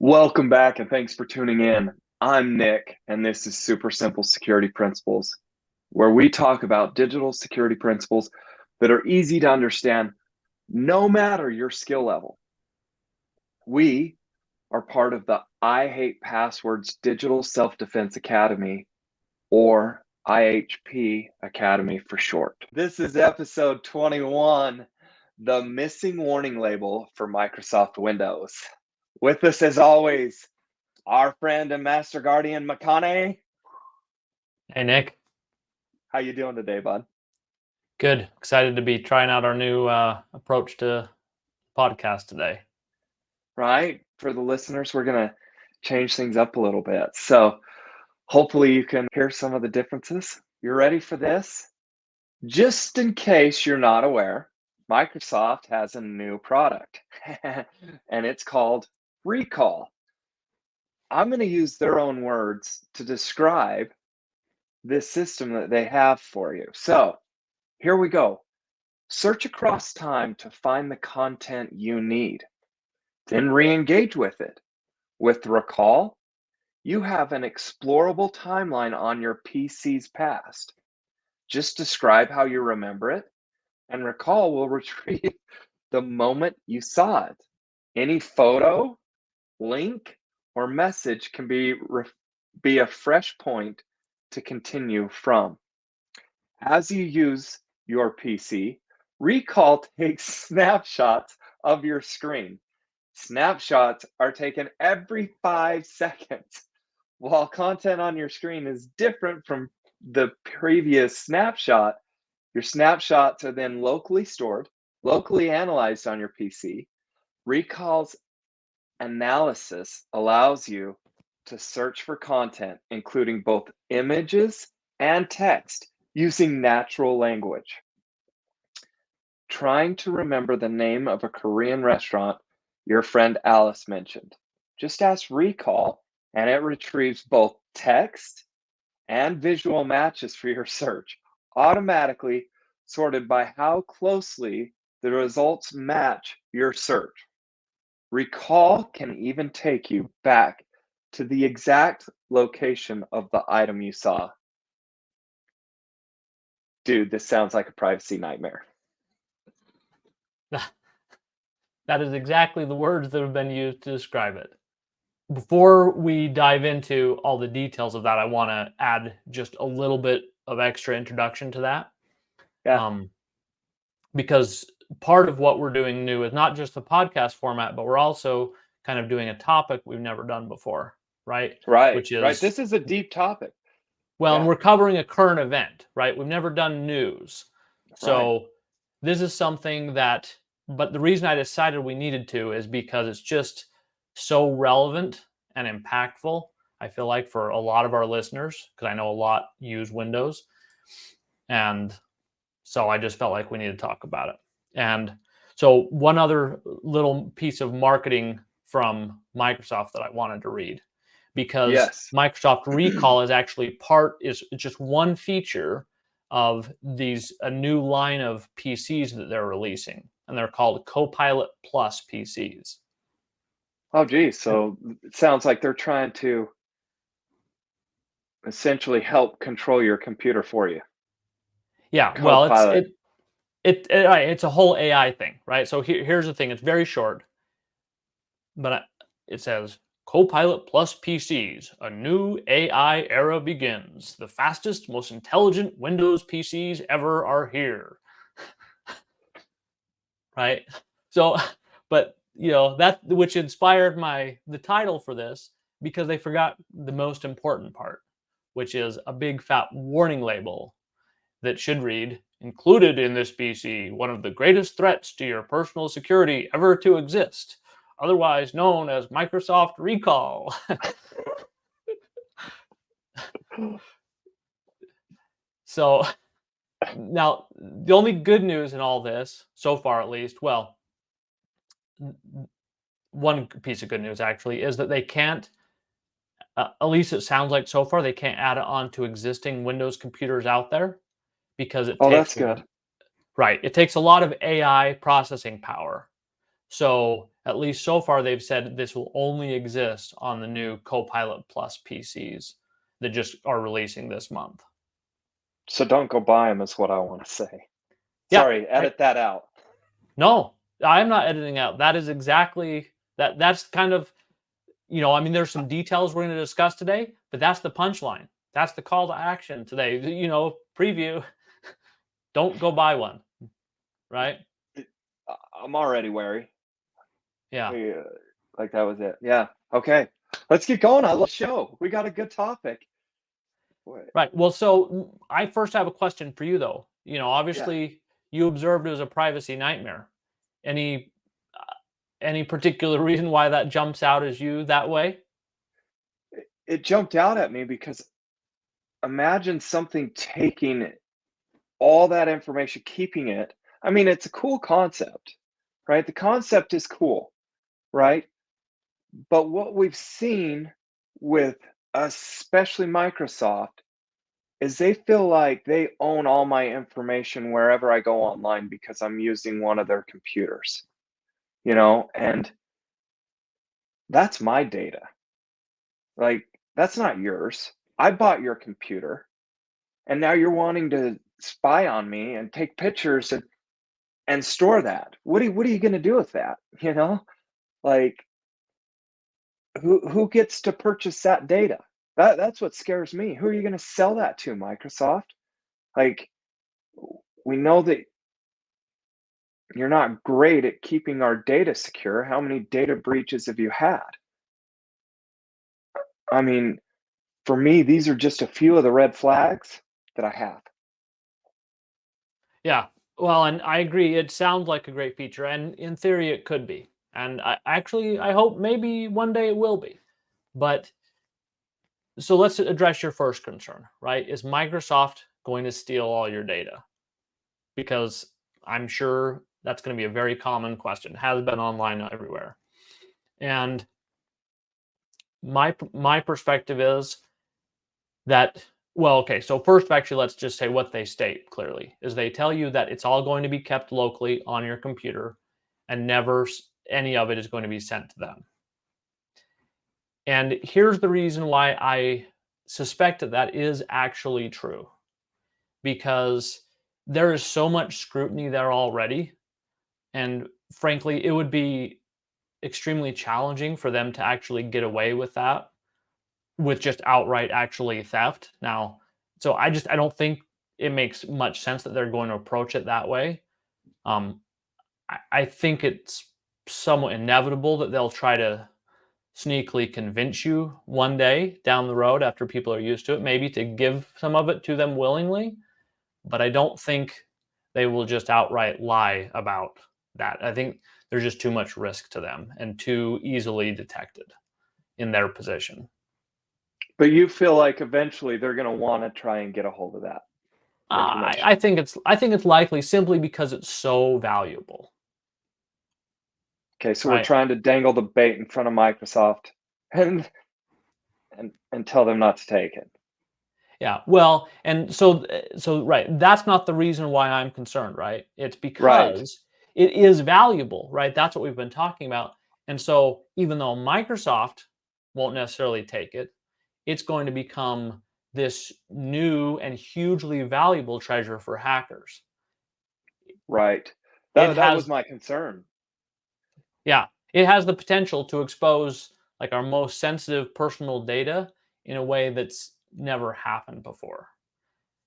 Welcome back and thanks for tuning in. I'm Nick, and this is Super Simple Security Principles, where we talk about digital security principles that are easy to understand no matter your skill level. We are part of the I Hate Passwords Digital Self Defense Academy, or IHP Academy for short. This is episode 21, the missing warning label for Microsoft Windows. With us, as always, our friend and master guardian Makane. Hey, Nick. How you doing today, bud? Good. Excited to be trying out our new approach to podcast today. Right? For the listeners, we're going to change things up a little bit. So hopefully you can hear some of the differences. You ready for this? Just in case you're not aware, Microsoft has a new product and it's called Recall. I'm going to use their own words to describe this system that they have for you. So here we go. Search across time to find the content you need. Then re-engage with it. With Recall, you have an explorable timeline on your PC's past. Just describe how you remember it, and Recall will retrieve the moment you saw it. Any photo, link, or message can be a fresh point to continue from. As you use your PC, Recall takes snapshots of your screen. Snapshots are taken every 5 seconds. While content on your screen is different from the previous snapshot, your snapshots are then locally stored, locally analyzed on your PC. Recall's analysis allows you to search for content, including both images and text, using natural language. Trying to remember the name of a Korean restaurant your friend Alice mentioned. Just ask Recall, and it retrieves both text and visual matches for your search, automatically sorted by how closely the results match your search. Recall can even take you back to the exact location of the item you saw. Dude, this sounds like a privacy nightmare. That is exactly the words that have been used to describe it. Before we dive into all the details of that, I want to add just a little bit of extra introduction to that. Yeah. Because part of what we're doing new is not just the podcast format, but we're also kind of doing a topic we've never done before, right? Right. Which is, right. This is a deep topic. well, and Yeah. we're covering a current event, right? We've never done news. Right. So this is something that, but the reason I decided we needed to is because it's just so relevant and impactful, I feel like, for a lot of our listeners, because I know a lot use Windows. And so I just felt like we needed to talk about it. And so one other little piece of marketing from Microsoft that I wanted to read, because Yes. Microsoft Recall is just one feature of a new line of PCs that they're releasing, and they're called Copilot Plus PCs. Oh, geez. So it sounds like they're trying to essentially help control your computer for you. Yeah, well, Copilot. it's a whole AI thing, right? So here's the thing: it's very short, but it says Copilot Plus PCs, a new AI era begins. The fastest, most intelligent Windows PCs ever are here. Right? So, but that which inspired the title for this, because they forgot the most important part, which is a big fat warning label that should read, included in this PC, one of the greatest threats to your personal security ever to exist, otherwise known as Microsoft Recall. So now, the only good news in all this, so far at least, well, one piece of good news actually, is that they can't, at least it sounds like so far, they can't add it on to existing Windows computers out there, because Oh, that's good. it takes a lot of AI processing power. So at least so far, they've said this will only exist on the new Copilot Plus PCs that just are releasing this month. So don't go buy them is what I want to say. Yeah, Sorry, edit that out. no, I'm not editing out. That is exactly that. That's kind of, I mean, there's some details we're going to discuss today, but that's the punchline. That's the call to action today. Preview. Don't go buy one, right? I'm already wary. Yeah. Like that was it. Yeah. Okay. Let's get going. I love the show. We got a good topic. Right. Well, so I first have a question for you, though. Yeah. Obviously, you observed it as a privacy nightmare. Any particular reason why that jumps out as you that way? It jumped out at me because imagine something taking all that information, keeping it. I mean, it's a cool concept, right? The concept is cool, right? But what we've seen with especially Microsoft is they feel like they own all my information wherever I go online because I'm using one of their computers, and that's my data. Like, that's not yours. I bought your computer, and now you're wanting to spy on me and take pictures and store that. What are you going to do with that? Like, who gets to purchase that data? That's what scares me. Who are you going to sell that to, Microsoft? Like, we know that you're not great at keeping our data secure. How many data breaches have you had? I mean, for me, these are just a few of the red flags that I have. Yeah. Well, and I agree. It sounds like a great feature, and in theory, it could be. And I hope maybe one day it will be. But so let's address your first concern, right? Is Microsoft going to steal all your data? Because I'm sure that's going to be a very common question. It has been online everywhere. And my perspective is that, well, okay, so first, actually, let's just say what they state clearly is they tell you that it's all going to be kept locally on your computer and never any of it is going to be sent to them. And here's the reason why I suspect that is actually true, because there is so much scrutiny there already. And frankly, it would be extremely challenging for them to actually get away with that, with just outright actually theft. Now, so I don't think it makes much sense that they're going to approach it that way. I think it's somewhat inevitable that they'll try to sneakily convince you one day down the road after people are used to it, maybe to give some of it to them willingly. But I don't think they will just outright lie about that. I think there's just too much risk to them and too easily detected in their position. But you feel like eventually they're going to want to try and get a hold of that information. I think it's likely simply because it's so valuable. Okay, so we're Right. trying to dangle the bait in front of Microsoft and tell them not to take it. Yeah. Well, and so right, that's not the reason why I'm concerned, right? It's Right. because it is valuable, right? That's what we've been talking about. And so even though Microsoft won't necessarily take it, it's going to become this new and hugely valuable treasure for hackers. Right. It That was has my concern. Yeah, it has the potential to expose like our most sensitive personal data in a way that's never happened before.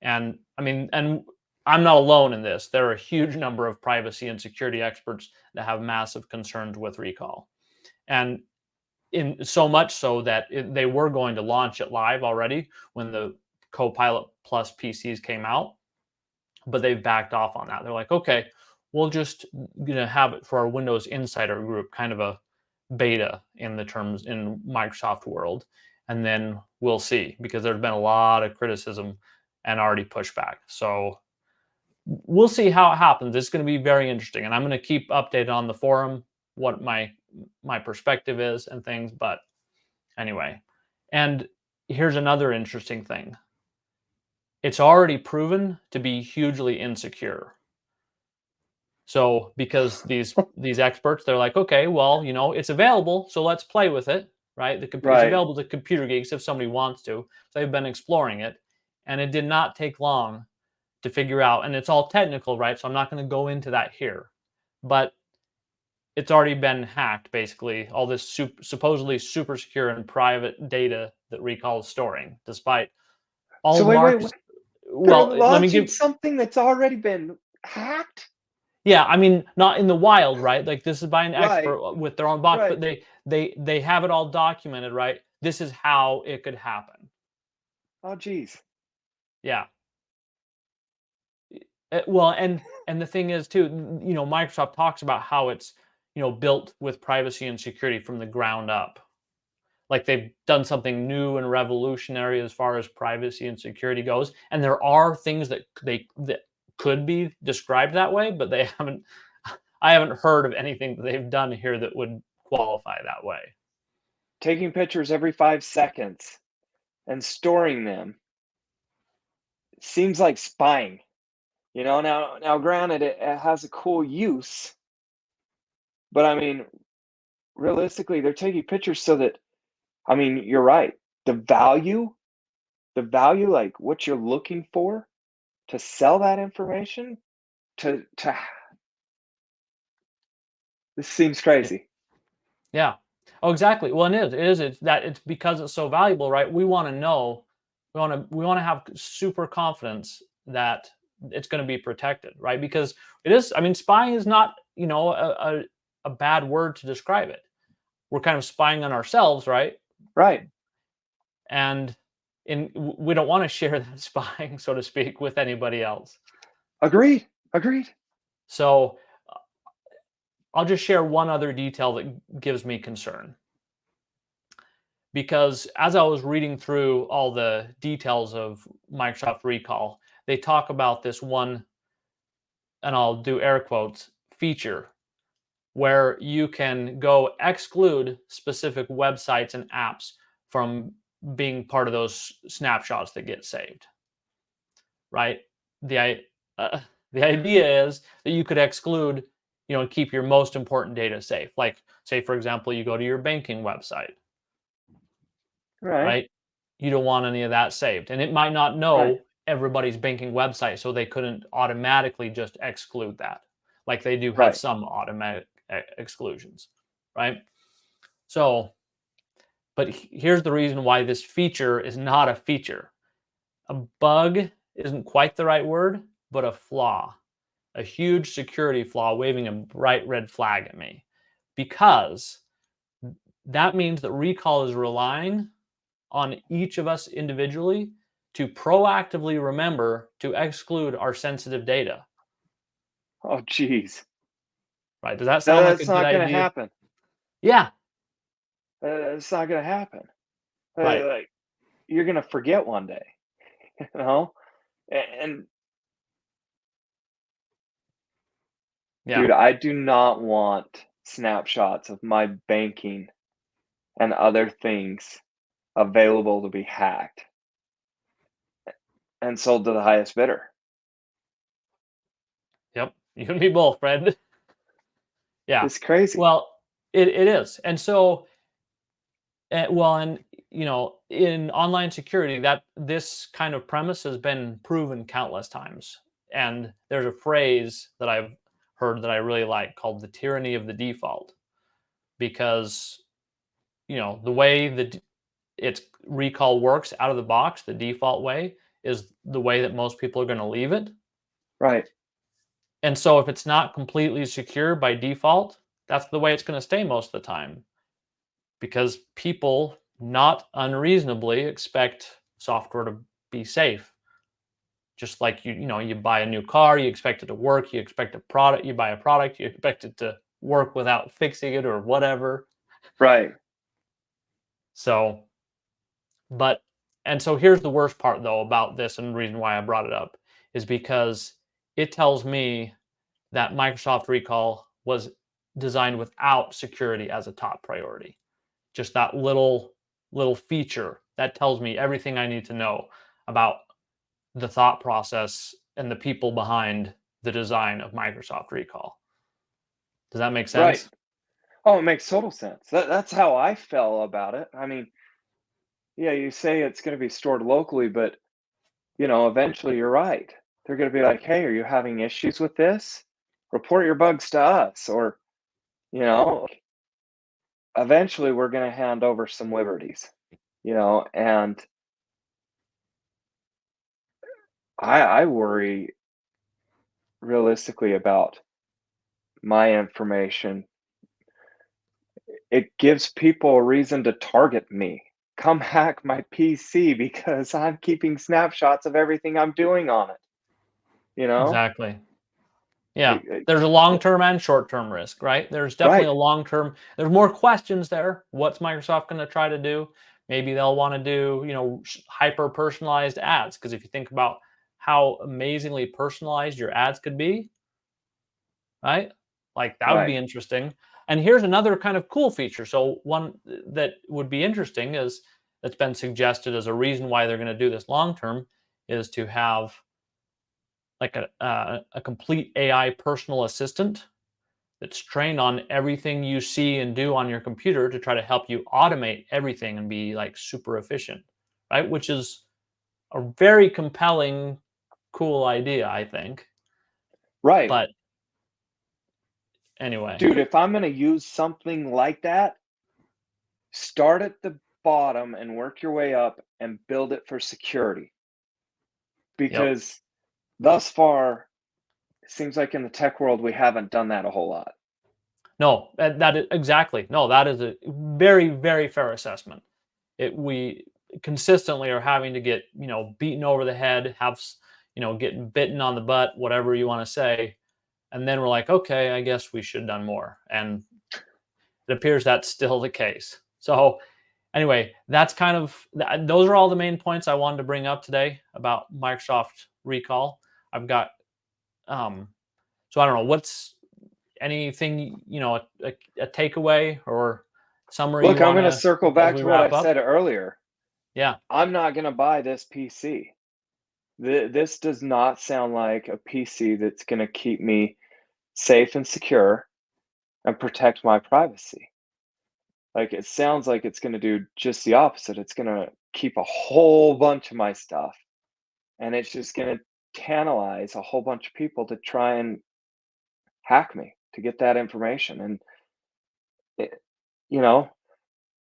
And I mean, and I'm not alone in this. There are a huge number of privacy and security experts that have massive concerns with recall. And in so much so that they were going to launch it live already when the Copilot Plus PCs came out, but they've backed off on that. They're like, okay, we'll just have it for our Windows Insider group, kind of a beta in the terms in Microsoft world, and then we'll see, because there's been a lot of criticism and already pushback. So we'll see how it happens. It's going to be very interesting, and I'm going to keep updated on the forum what my perspective is and things. But anyway, and here's another interesting thing. It's already proven to be hugely insecure. So because these experts, they're like, okay, well, it's available, so let's play with it, right? It's Right. available to computer geeks if somebody wants to. So they've been exploring it, and it did not take long to figure out. And it's all technical, right? So I'm not going to go into that here, but it's already been hacked, basically. All this supposedly super secure and private data that Recall is storing, despite all So of wait. Mark's. They're Well, let me launching give. something that's already been hacked? Yeah, I mean, not in the wild, right? Like this is by an Right. expert with their own box, Right. but they have it all documented, right? This is how it could happen. Oh, geez. Yeah. Well, and the thing is too, Microsoft talks about how it's built with privacy and security from the ground up. Like they've done something new and revolutionary as far as privacy and security goes, and there are things that could be described that way, but they haven't. I haven't heard of anything that they've done here that would qualify that way. Taking pictures every 5 seconds and storing them seems like spying. Now granted, it has a cool use, but I mean, realistically, they're taking pictures so that, I mean, you're right. The value, like what you're looking for to sell that information to this seems Yeah. crazy. Yeah. Oh, exactly. Well, it is. It is. It's because it's so valuable, right? We want to know. We want to have super confidence that it's going to be protected, right? Because it is. I mean, spying is not a bad word to describe it. We're kind of spying on ourselves, right? Right. And we don't want to share that spying, so to speak, with anybody else. Agreed. Agreed. So I'll just share one other detail that gives me concern. Because as I was reading through all the details of Microsoft Recall, they talk about this one, and I'll do air quotes, feature where you can go exclude specific websites and apps from being part of those snapshots that get saved, right? The, uh, the idea is that you could exclude, and keep your most important data safe. Like, say, for example, you go to your banking website, Right. right? You don't want any of that saved. And it might not Right. know everybody's banking website, so they couldn't automatically just exclude that. Like they do have Right. some automatic exclusions, right? So, but here's the reason why this feature is not a feature. A bug isn't quite the right word, but a flaw, a huge security flaw waving a bright red flag at me, because that means that Recall is relying on each of us individually to proactively remember to exclude our sensitive data. Oh, geez. Right? Does that sound like a That's good not going to idea? happen. Yeah. It's not going to happen. Right. Like you're going to forget one day, you know? And Yeah. dude, I do not want snapshots of my banking and other things available to be hacked and sold to the highest bidder. Yep. You and me both, Fred. Yeah. It's crazy. Well, it is. And so, well, and in online security, that this kind of premise has been proven countless times. And there's a phrase that I've heard that I really like called the tyranny of the default, because the way that its Recall works out of the box, the default way is the way that most people are going to leave it. Right. And so if it's not completely secure by default, that's the way it's going to stay most of the time, because people not unreasonably expect software to be safe. Just like you buy a new car, you expect it to work, you expect a product, you buy a product, you expect it to work without fixing it or whatever. Right. So, but and so here's the worst part though about this, and the reason why I brought it up is because it tells me that Microsoft Recall was designed without security as a top priority. Just that little feature that tells me everything I need to know about the thought process and the people behind the design of Microsoft Recall. Does that make Right. sense? Oh, it makes total sense. That's how I felt about it. I mean, yeah, you say it's going to be stored locally, but eventually you're right. They're going to be like, "Hey, are you having issues with this? Report your bugs to us." Or, like, eventually we're going to hand over some liberties, and I worry realistically about my information. It gives people a reason to target me. Come hack my PC because I'm keeping snapshots of everything I'm doing on it, you know? Exactly. Yeah. It it There's a it long-term and short-term risk, right? There's definitely Right, a long-term there's more questions there. What's Microsoft gonna try to do? Maybe they'll wanna do, hyper personalized ads. Because if you think about how amazingly personalized your ads could be, right? Like, that would be right, interesting. And here's another kind of cool feature. So one that would be interesting is that's been suggested as a reason why they're gonna do this long term is to have like a complete AI personal assistant that's trained on everything you see and do on your computer to try to help you automate everything and be like super efficient, right? Which is a very compelling, cool idea, I think. right. But anyway, Dude, if I'm gonna use something like that, start at the bottom and work your way up and build it for security, yep. because thus far, it seems like in the tech world, we haven't done that a whole lot. No, that is exactly. No, that is a very, very fair assessment. We consistently are having to get, beaten over the head, getting bitten on the butt, whatever you want to say. And then we're like, okay, I guess we should have done more. And it appears that's still the case. So anyway, that's kind of those are all the main points I wanted to bring up today about Microsoft recall. I've got so I don't know what's anything a takeaway or summary you Look, I'm want gonna to circle as back we to what I wrap up. said earlier. Yeah. I'm not gonna buy this PC. This does not sound like a PC that's gonna keep me safe and secure and protect my privacy. Like, it sounds like it's gonna do just the opposite. It's gonna keep a whole bunch of my stuff, and it's just gonna tantalize a whole bunch of people to try and hack me to get that information. And it, you know,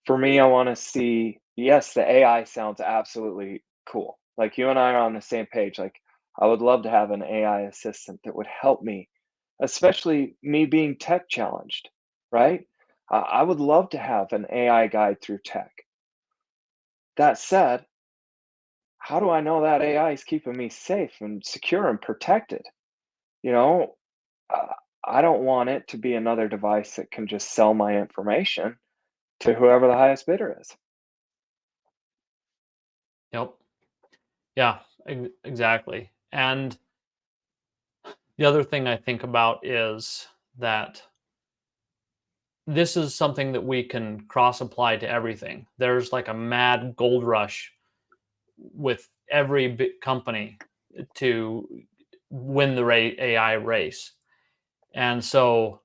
for me, I want to see. Yes, the AI sounds absolutely cool. Like, you and I are on the same page. Like, I would love to have an AI assistant that would help me, especially me being tech challenged, right? I would love to have an AI guide through tech. That said, how do I know that AI is keeping me safe and secure and protected? You know, uh, I don't want it to be another device that can just sell my information to whoever the highest bidder is. Yep. Yeah, exactly. And the other thing I think about is that this is something that we can cross apply to everything. There's like a mad gold rush with every big company to win the AI race. And so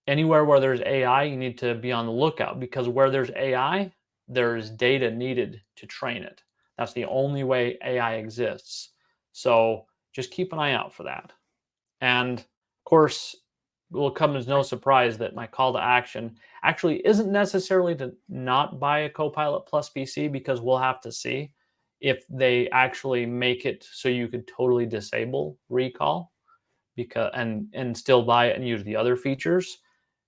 anywhere where there's AI, you need to be on the lookout because where there's AI, there's data needed to train it. That's the only way AI exists. So just keep an eye out for that. And of course, it will come as no surprise that my call to action actually isn't necessarily to not buy a Copilot Plus PC because we'll have to see if they actually make it so you could totally disable recall because and still buy it and use the other features.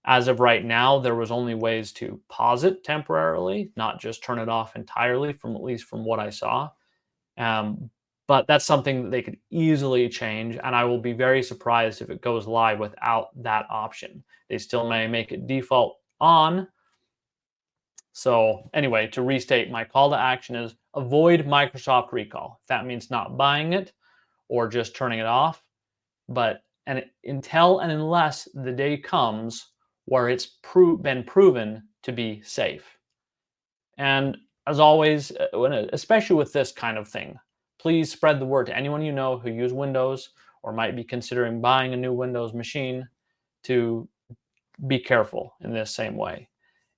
As of right now, there was only ways to pause it temporarily, not just turn it off entirely from at least from what I saw. Um, but that's something that they could easily change, and I will be very surprised if it goes live without that option. They still may make it default on. So, anyway, to restate, my call to action is avoid Microsoft recall. If that means not buying it or just turning it off, but until and unless the day comes where it's been proven to be safe. And as always, especially with this kind of thing, please spread the word to anyone you know who use Windows or might be considering buying a new Windows machine to be careful in this same way.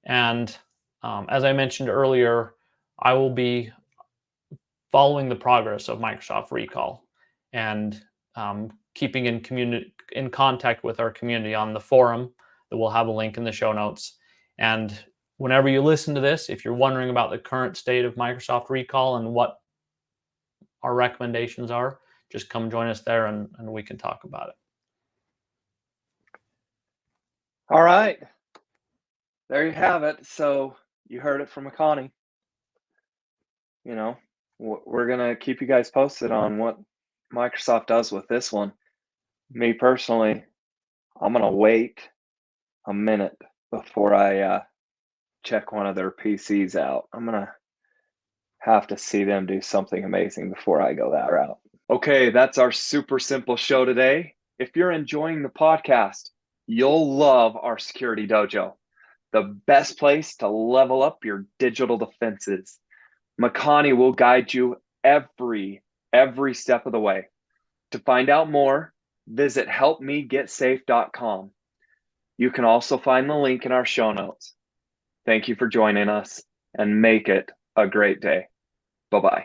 And as I mentioned earlier, I will be following the progress of Microsoft Recall and keeping in contact with our community on the forum that we'll have a link in the show notes. And whenever you listen to this, if you're wondering about the current state of Microsoft Recall and what our recommendations are, just come join us there and we can talk about it. All right. There you have it. So you heard it from Connie. You know, we're going to keep you guys posted on what Microsoft does with this one. Me personally, I'm going to wait a minute before I check one of their PCs out. I'm going to have to see them do something amazing before I go that route. Okay, that's our super simple show today. If you're enjoying the podcast, you'll love our Security Dojo, the best place to level up your digital defenses. Makani will guide you every step of the way. To find out more, visit helpmegetsafe.com. You can also find the link in our show notes. Thank you for joining us and make it a great day. Bye-bye.